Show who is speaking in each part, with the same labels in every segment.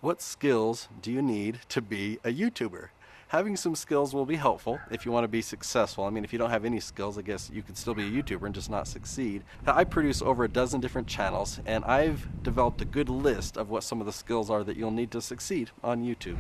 Speaker 1: What skills do you need to be a YouTuber? Having some skills will be helpful if you want to be successful. I mean, if you don't have any skills, I guess you could still be a YouTuber and just not succeed. I produce over a dozen different channels, and I've developed a good list of what some of the skills are that you'll need to succeed on YouTube.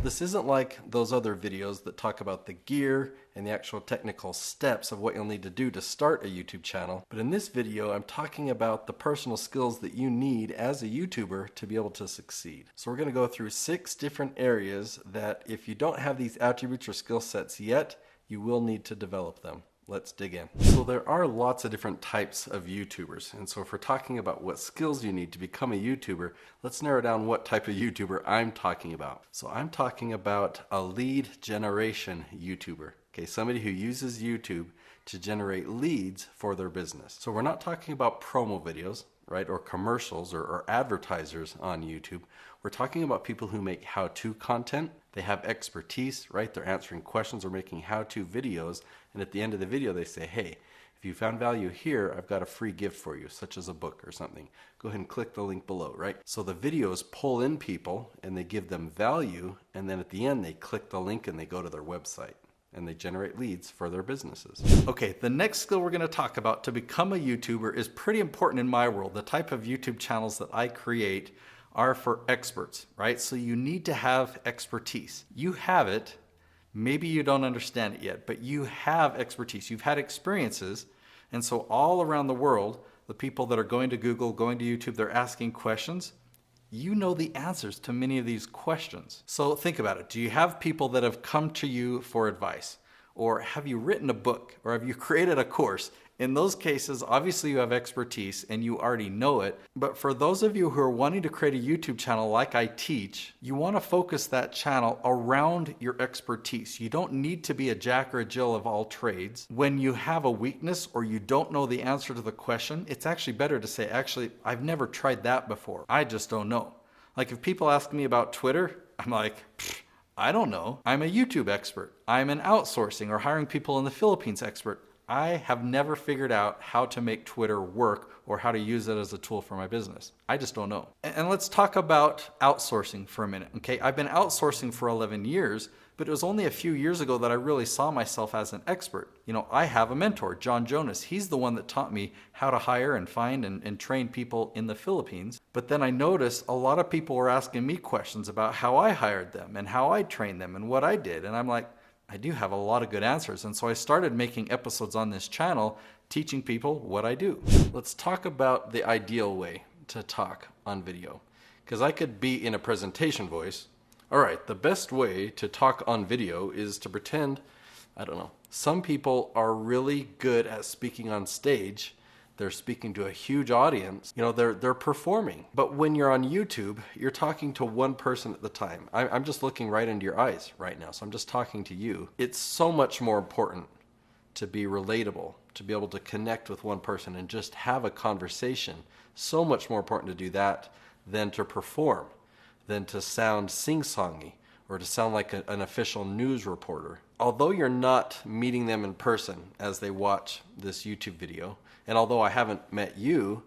Speaker 1: This isn't like those other videos that talk about the gear and the actual technical steps of what you'll need to do to start a YouTube channel. But in this video, I'm talking about the personal skills that you need as a YouTuber to be able to succeed. So we're going to go through 6 different areas that if you don't have these attributes or skill sets yet, you will need to develop them. Let's dig in. So there are lots of different types of YouTubers. And so if we're talking about what skills you need to become a YouTuber, let's narrow down what type of YouTuber I'm talking about. So I'm talking about a lead generation YouTuber. Okay, somebody who uses YouTube to generate leads for their business. So we're not talking about promo videos, right, or commercials or advertisers on YouTube. We're talking about people who make how-to content. They have expertise, right? They're answering questions or making how-to videos. And at the end of the video, they say, hey, if you found value here, I've got a free gift for you, such as a book or something. Go ahead and click the link below, right? So the videos pull in people and they give them value. And then at the end, they click the link and they go to their website and they generate leads for their businesses. Okay, the next skill we're gonna talk about to become a YouTuber is pretty important in my world. The type of YouTube channels that I create are for experts, right? So you need to have expertise. You have it, maybe you don't understand it yet, but you have expertise. You've had experiences, and so all around the world, the people that are going to Google, going to YouTube, they're asking questions. You know the answers to many of these questions. So think about it. Do you have people that have come to you for advice? Or have you written a book? Or have you created a course? In those cases, obviously you have expertise and you already know it. But for those of you who are wanting to create a YouTube channel like I teach, you want to focus that channel around your expertise. You don't need to be a Jack or a Jill of all trades. When you have a weakness or you don't know the answer to the question, it's actually better to say, actually, I've never tried that before. I just don't know. Like if people ask me about Twitter, I'm like, I don't know. I'm a YouTube expert. I'm an outsourcing or hiring people in the Philippines expert. I have never figured out how to make Twitter work or how to use it as a tool for my business. I just don't know. And let's talk about outsourcing for a minute, okay? I've been outsourcing for 11 years, but it was only a few years ago that I really saw myself as an expert. You know, I have a mentor, John Jonas. He's the one that taught me how to hire and find and train people in the Philippines. But then I noticed a lot of people were asking me questions about how I hired them and how I trained them and what I did. And I'm like, I do have a lot of good answers. And so I started making episodes on this channel teaching people what I do. Let's talk about the ideal way to talk on video. Because I could be in a presentation voice. All right, the best way to talk on video is to pretend, I don't know, some people are really good at speaking on stage. They're speaking to a huge audience. You know, they're performing. But when you're on YouTube, you're talking to one person at the time. I'm just looking right into your eyes right now, so I'm just talking to you. It's so much more important to be relatable, to be able to connect with one person and just have a conversation. So much more important to do that than to perform, than to sound sing-songy or to sound like an official news reporter. Although you're not meeting them in person as they watch this YouTube video, and although I haven't met you,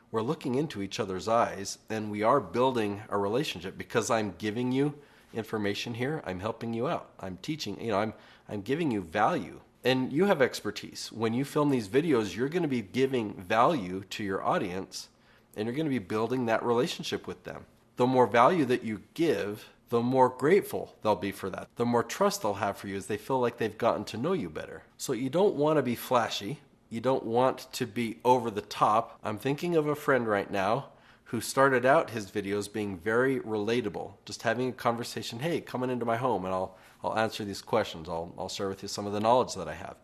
Speaker 1: we're looking into each other's eyes and we are building a relationship because I'm giving you information here. I'm helping you out. I'm teaching, you know, I'm giving you value. And you have expertise. When you film these videos, you're going to be giving value to your audience and you're going to be building that relationship with them. The more value that you give, the more grateful they'll be for that. The more trust they'll have for you as they feel like they've gotten to know you better. So you don't want to be flashy. You don't want to be over the top. I'm thinking of a friend right now who started out his videos being very relatable, just having a conversation. Hey, come on into my home and I'll answer these questions. I'll share with you some of the knowledge that I have.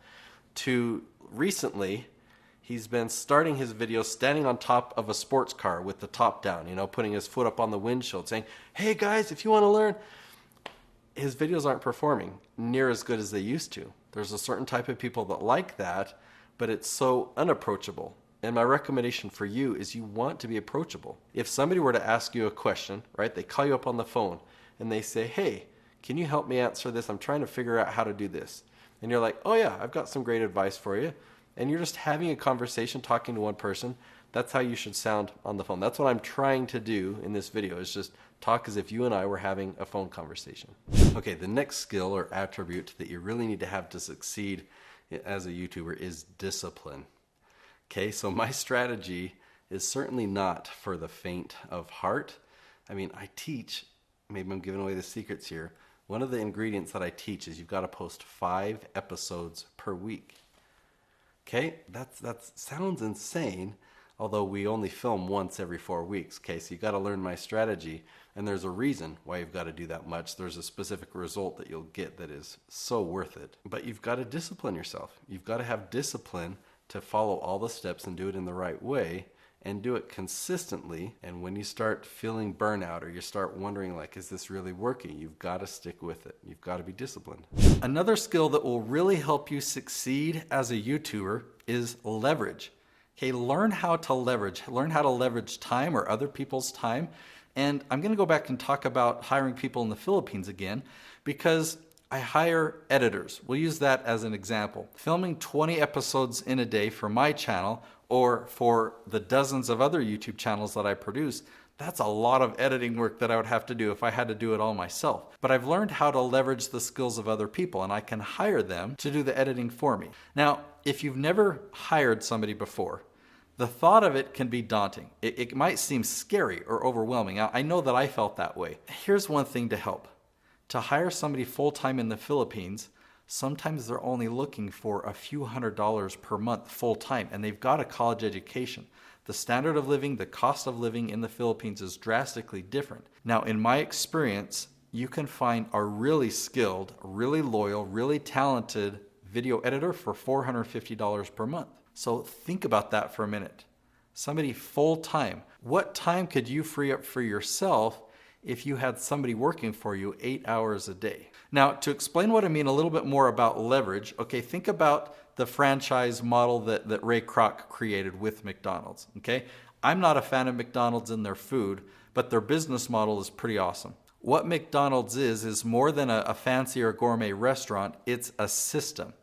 Speaker 1: To recently, he's been starting his videos standing on top of a sports car with the top down, you know, putting his foot up on the windshield saying, hey guys, if you want to learn. His videos aren't performing near as good as they used to. There's a certain type of people that like that, but it's so unapproachable. And my recommendation for you is you want to be approachable. If somebody were to ask you a question, right, they call you up on the phone and they say, hey, can you help me answer this? I'm trying to figure out how to do this. and you're like, oh yeah, I've got some great advice for you. And you're just having a conversation, talking to one person. That's how you should sound on the phone. That's what I'm trying to do in this video, is just talk as if you and I were having a phone conversation. Okay, the next skill or attribute that you really need to have to succeed as a YouTuber is discipline. Okay, so my strategy is certainly not for the faint of heart. I mean, I teach, maybe I'm giving away the secrets here. One of the ingredients that I teach is you've got to post 5 episodes per week. Okay, that sounds insane, although we only film once every 4 weeks. Okay, so you got to learn my strategy, and there's a reason why you've got to do that much. There's a specific result that you'll get that is so worth it. But you've got to discipline yourself. You've got to have discipline to follow all the steps and do it in the right way, and do it consistently. And when you start feeling burnout, or you start wondering like, is this really working? You've got to stick with it. You've got to be disciplined. Another skill that will really help you succeed as a YouTuber is leverage. Okay, learn how to leverage time or other people's time. And I'm going to go back and talk about hiring people in the Philippines again, because I hire editors. We'll use that as an example. Filming 20 episodes in a day for my channel, or for the dozens of other YouTube channels that I produce, that's a lot of editing work that I would have to do if I had to do it all myself. But I've learned how to leverage the skills of other people, and I can hire them to do the editing for me. Now, if you've never hired somebody before, the thought of it can be daunting. It might seem scary or overwhelming. I know that I felt that way. Here's one thing to help. To hire somebody full-time in the Philippines, sometimes they're only looking for a few $100s per month full-time, and they've got a college education. The standard of living, the cost of living in the Philippines is drastically different. Now, in my experience, you can find a really skilled, really loyal, really talented video editor for $450 per month. So think about that for a minute. Somebody full-time. What time could you free up for yourself if you had somebody working for you 8 hours a day? Now, to explain what I mean a little bit more about leverage, okay, think about the franchise model that Ray Kroc created with McDonald's, okay? I'm not a fan of McDonald's and their food, but their business model is pretty awesome. What McDonald's is more than a fancy or gourmet restaurant. It's a system,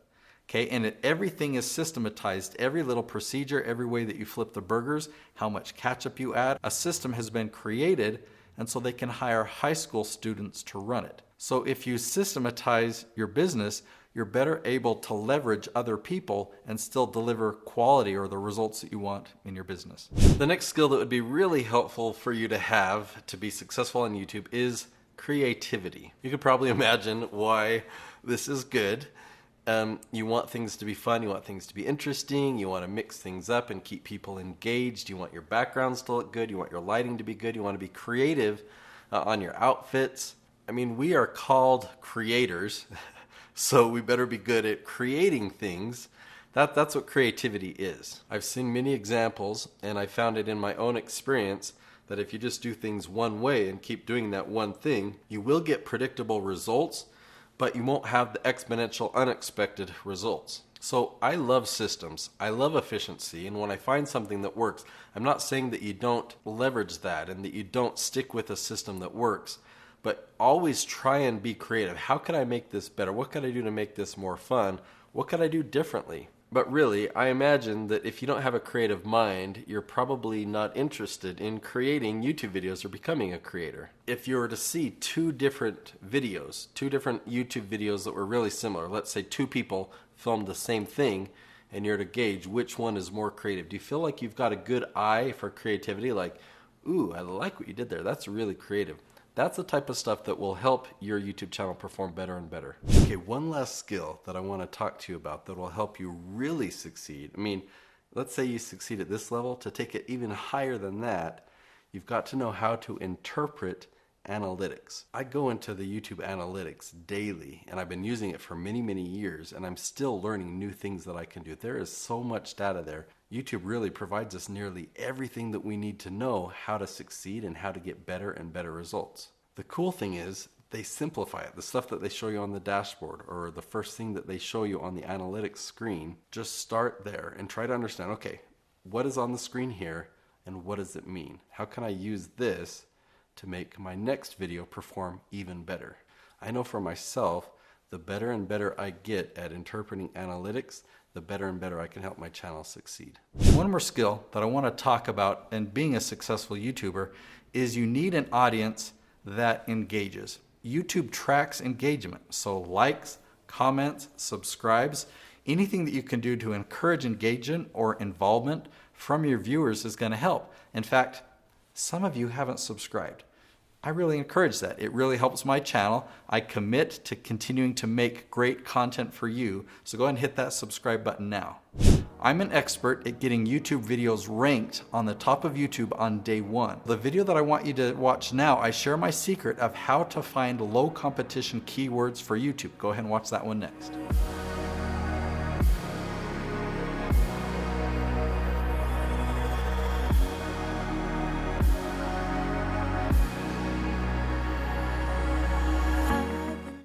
Speaker 1: okay? And everything is systematized. Every little procedure, every way that you flip the burgers, how much ketchup you add, a system has been created, and so they can hire high school students to run it. So if you systematize your business, you're better able to leverage other people and still deliver quality or the results that you want in your business. The next skill that would be really helpful for you to have to be successful on YouTube is creativity. You could probably imagine why this is good. You want things to be fun, you want things to be interesting, you want to mix things up and keep people engaged, you want your backgrounds to look good, you want your lighting to be good, you want to be creative on your outfits. I mean, we are called creators, so we better be good at creating things. That's what creativity is. I've seen many examples, and I found it in my own experience that if you just do things one way and keep doing that one thing, you will get predictable results, but you won't have the exponential, unexpected results. So I love systems. I love efficiency. And when I find something that works, I'm not saying that you don't leverage that and that you don't stick with a system that works, but always try and be creative. How can I make this better? What can I do to make this more fun? What can I do differently? But really, I imagine that if you don't have a creative mind, you're probably not interested in creating YouTube videos or becoming a creator. If you were to see two different YouTube videos that were really similar, let's say 2 people filmed the same thing, and you're to gauge which one is more creative, do you feel like you've got a good eye for creativity? Like, ooh, I like what you did there. That's really creative. That's the type of stuff that will help your YouTube channel perform better and better. Okay, one last skill that I want to talk to you about that will help you really succeed. I mean, let's say you succeed at this level. To take it even higher than that, you've got to know how to interpret analytics. I go into the YouTube analytics daily, and I've been using it for many, many years, and I'm still learning new things that I can do. There is so much data there. YouTube really provides us nearly everything that we need to know how to succeed and how to get better and better results. The cool thing is they simplify it. The stuff that they show you on the dashboard or the first thing that they show you on the analytics screen, just start there and try to understand, okay, what is on the screen here and what does it mean? How can I use this to make my next video perform even better? I know for myself The better and better I get at interpreting analytics, the better and better I can help my channel succeed. One more skill that I want to talk about in being a successful YouTuber is you need an audience that engages. YouTube tracks engagement, so likes, comments, subscribes, anything that you can do to encourage engagement or involvement from your viewers is going to help. In fact, some of you haven't subscribed. I really encourage that. It really helps my channel. I commit to continuing to make great content for you, so go ahead and hit that subscribe button now. I'm an expert at getting YouTube videos ranked on the top of YouTube on day one. The video that I want you to watch now, I share my secret of how to find low competition keywords for YouTube. Go ahead and watch that one next.